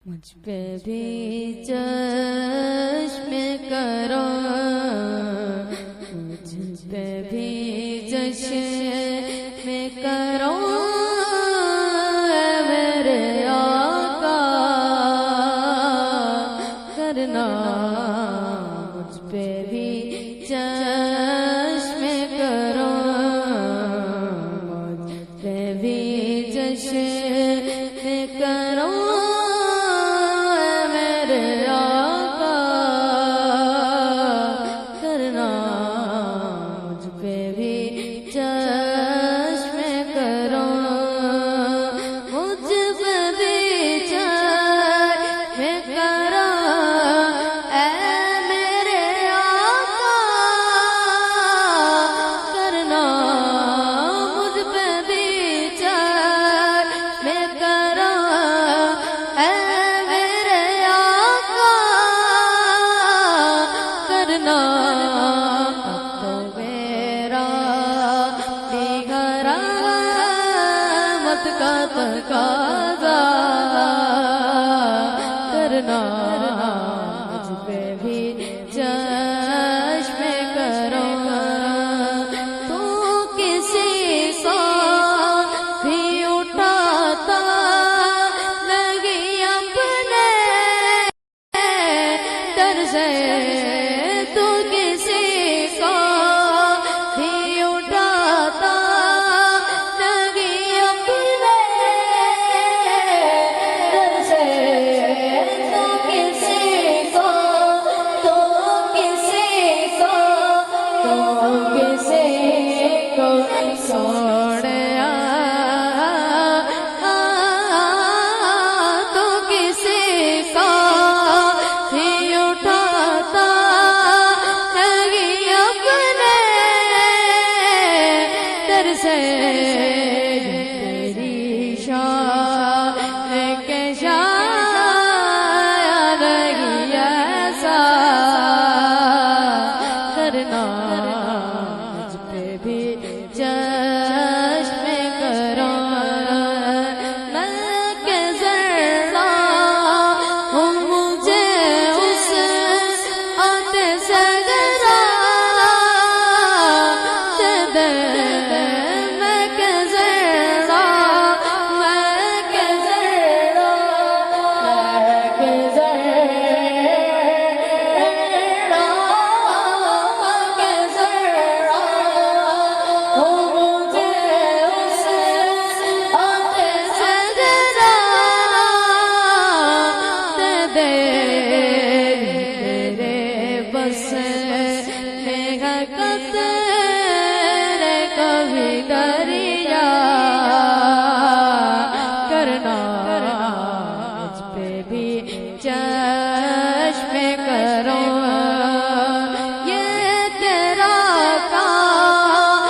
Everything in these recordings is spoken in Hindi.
मुझ पे भी चश्मे करो, मुझ पे भी चश्मे करो मेरे आका करना। मुझ पे भी चश्मे करो, मुझ पे भी चश्मे करो का तकाज़ा करना। मुझ पे भी चश्मे करो, तू किसी को भी उठाता लगी अपने डर से, तू किसी को भी उठाता से तेरी शान के शान नहीं ऐसा करना। मुझ पे भी चश्मे करो, मैं के जरा हूँ मुझे उस आते से डरा दे। कभी दरिया करना। मुझ पे भी चश्मे करो, ये तेरा काम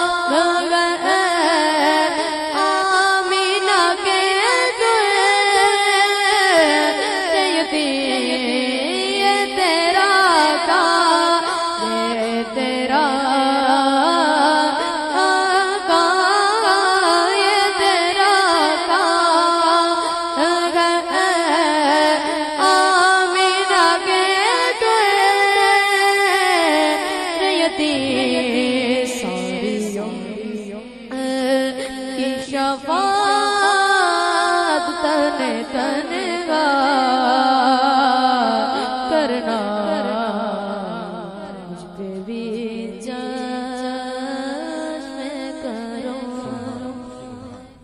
आमीना के ये तेरा काम, ये तेरा की शफाअत तने तनगा करना। मुझ पे भी